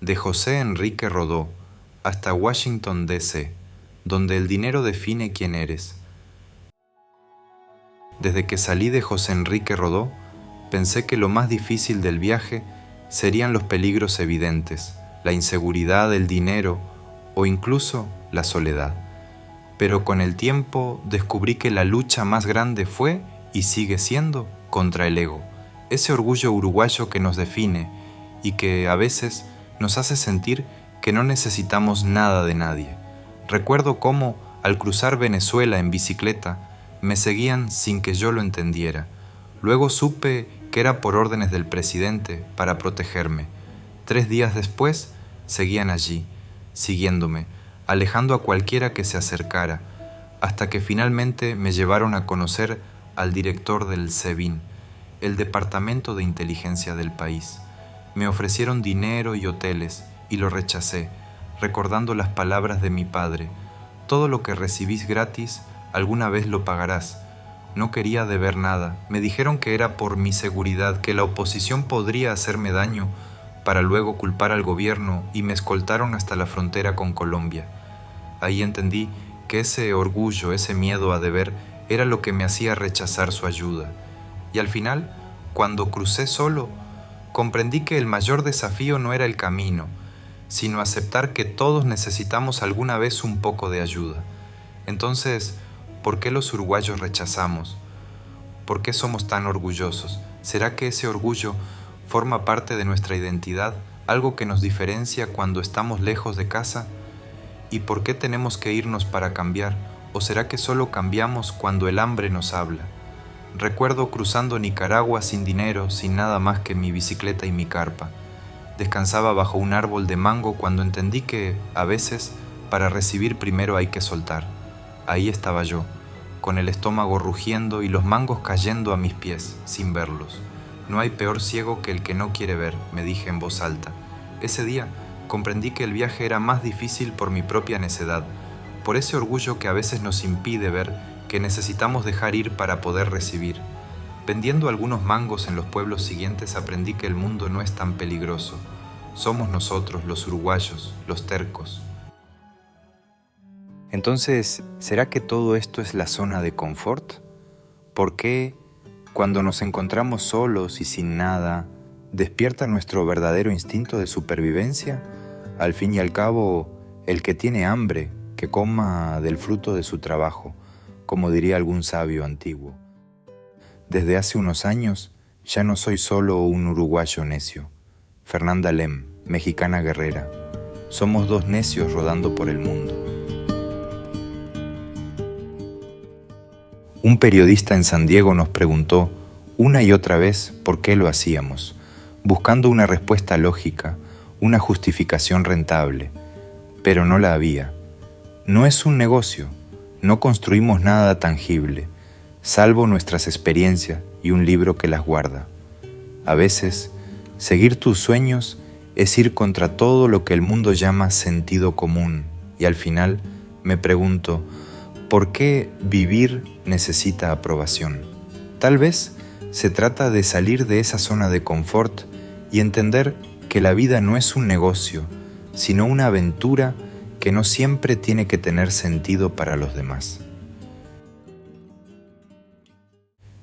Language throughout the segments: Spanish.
de José Enrique Rodó hasta Washington, D.C., donde el dinero define quién eres. Desde que salí de José Enrique Rodó, pensé que lo más difícil del viaje serían los peligros evidentes, la inseguridad, el dinero o incluso la soledad. Pero con el tiempo descubrí que la lucha más grande fue y sigue siendo contra el ego, ese orgullo uruguayo que nos define y que a veces nos hace sentir que no necesitamos nada de nadie. Recuerdo cómo, al cruzar Venezuela en bicicleta, me seguían sin que yo lo entendiera. Luego supe que era por órdenes del presidente para protegerme. 3 días después, seguían allí, siguiéndome, alejando a cualquiera que se acercara, hasta que finalmente me llevaron a conocer al director del SEBIN, el Departamento de Inteligencia del país. Me ofrecieron dinero y hoteles, y lo rechacé, recordando las palabras de mi padre: todo lo que recibís gratis, alguna vez lo pagarás. No quería deber nada. Me dijeron que era por mi seguridad, que la oposición podría hacerme daño, para luego culpar al gobierno, y me escoltaron hasta la frontera con Colombia. Ahí entendí que ese orgullo, ese miedo a deber, era lo que me hacía rechazar su ayuda. Y al final, cuando crucé solo, comprendí que el mayor desafío no era el camino, sino aceptar que todos necesitamos alguna vez un poco de ayuda. Entonces, ¿por qué los uruguayos rechazamos? ¿Por qué somos tan orgullosos? ¿Será que ese orgullo forma parte de nuestra identidad, algo que nos diferencia cuando estamos lejos de casa? ¿Y por qué tenemos que irnos para cambiar? ¿O será que solo cambiamos cuando el hambre nos habla? Recuerdo cruzando Nicaragua sin dinero, sin nada más que mi bicicleta y mi carpa. Descansaba bajo un árbol de mango cuando entendí que, a veces, para recibir primero hay que soltar. Ahí estaba yo, con el estómago rugiendo y los mangos cayendo a mis pies, sin verlos. No hay peor ciego que el que no quiere ver, me dije en voz alta. Ese día comprendí que el viaje era más difícil por mi propia necedad, por ese orgullo que a veces nos impide ver que necesitamos dejar ir para poder recibir. Vendiendo algunos mangos en los pueblos siguientes aprendí que el mundo no es tan peligroso. Somos nosotros, los uruguayos, los tercos. Entonces, ¿será que todo esto es la zona de confort? ¿Por qué, cuando nos encontramos solos y sin nada, despierta nuestro verdadero instinto de supervivencia? Al fin y al cabo, el que tiene hambre, que coma del fruto de su trabajo, como diría algún sabio antiguo. Desde hace unos años, ya no soy solo un uruguayo necio. Fernanda Lem, mexicana guerrera. Somos 2 necios rodando por el mundo. Un periodista en San Diego nos preguntó una y otra vez por qué lo hacíamos, buscando una respuesta lógica, una justificación rentable, pero no la había. No es un negocio, no construimos nada tangible, salvo nuestras experiencias y un libro que las guarda. A veces, seguir tus sueños es ir contra todo lo que el mundo llama sentido común, y al final me pregunto, ¿por qué vivir necesita aprobación? Tal vez se trata de salir de esa zona de confort y entender que la vida no es un negocio, sino una aventura que no siempre tiene que tener sentido para los demás.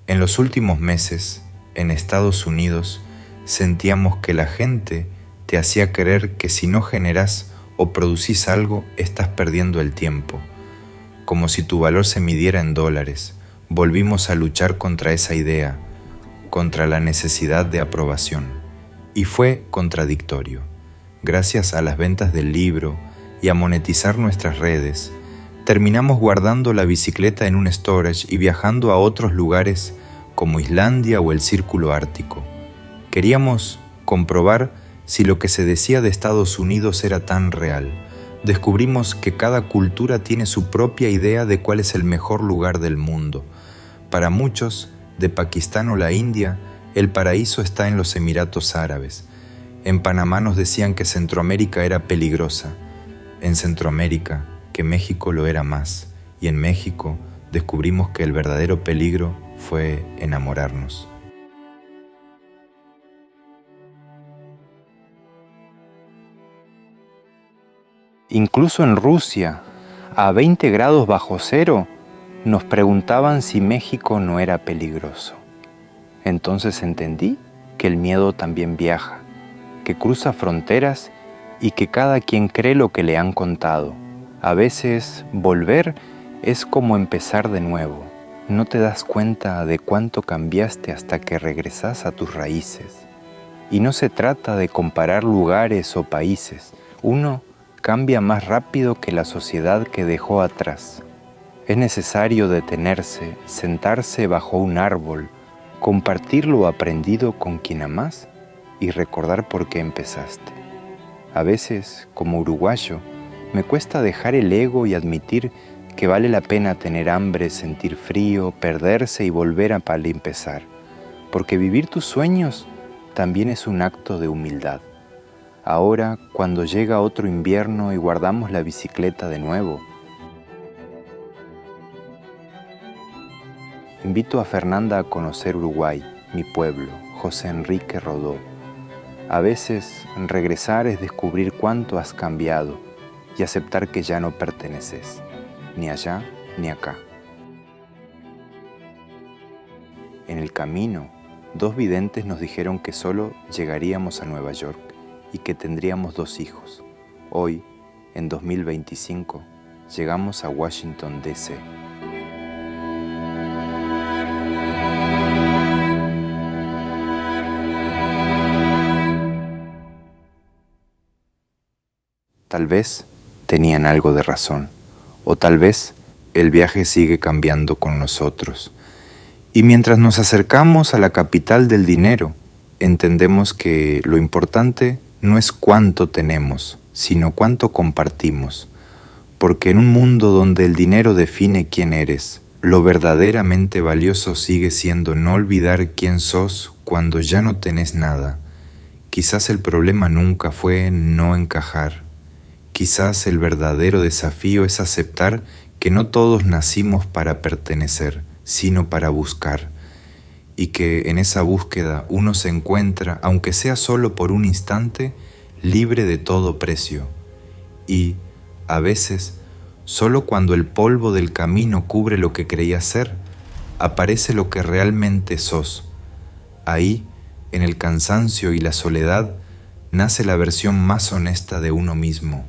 En los últimos meses, en Estados Unidos, sentíamos que la gente te hacía creer que si no generás o producís algo, estás perdiendo el tiempo. Como si tu valor se midiera en dólares, volvimos a luchar contra esa idea, contra la necesidad de aprobación. Y fue contradictorio. Gracias a las ventas del libro y a monetizar nuestras redes, terminamos guardando la bicicleta en un storage y viajando a otros lugares como Islandia o el Círculo Ártico. Queríamos comprobar si lo que se decía de Estados Unidos era tan real. Descubrimos que cada cultura tiene su propia idea de cuál es el mejor lugar del mundo. Para muchos, de Pakistán o la India, el paraíso está en los Emiratos Árabes. En Panamá nos decían que Centroamérica era peligrosa. En Centroamérica, que México lo era más. Y en México descubrimos que el verdadero peligro fue enamorarnos. Incluso en Rusia, a 20 grados bajo cero, nos preguntaban si México no era peligroso. Entonces entendí que el miedo también viaja, que cruza fronteras y que cada quien cree lo que le han contado. A veces volver es como empezar de nuevo. No te das cuenta de cuánto cambiaste hasta que regresas a tus raíces. Y no se trata de comparar lugares o países. Uno cambia más rápido que la sociedad que dejó atrás. Es necesario detenerse, sentarse bajo un árbol, compartir lo aprendido con quien amás y recordar por qué empezaste. A veces, como uruguayo, me cuesta dejar el ego y admitir que vale la pena tener hambre, sentir frío, perderse y volver a empezar, porque vivir tus sueños también es un acto de humildad. Ahora, cuando llega otro invierno y guardamos la bicicleta de nuevo, invito a Fernanda a conocer Uruguay, mi pueblo, José Enrique Rodó. A veces, regresar es descubrir cuánto has cambiado y aceptar que ya no perteneces, ni allá ni acá. En el camino, 2 videntes nos dijeron que solo llegaríamos a Nueva York y que tendríamos 2 hijos. Hoy, en 2025, llegamos a Washington, D.C. Tal vez tenían algo de razón, o tal vez el viaje sigue cambiando con nosotros. Y mientras nos acercamos a la capital del dinero, entendemos que lo importante no es cuánto tenemos, sino cuánto compartimos. Porque en un mundo donde el dinero define quién eres, lo verdaderamente valioso sigue siendo no olvidar quién sos cuando ya no tenés nada. Quizás el problema nunca fue no encajar. Quizás el verdadero desafío es aceptar que no todos nacimos para pertenecer, sino para buscar, y que en esa búsqueda uno se encuentra, aunque sea solo por un instante, libre de todo precio. Y, a veces, solo cuando el polvo del camino cubre lo que creías ser, aparece lo que realmente sos. Ahí, en el cansancio y la soledad, nace la versión más honesta de uno mismo.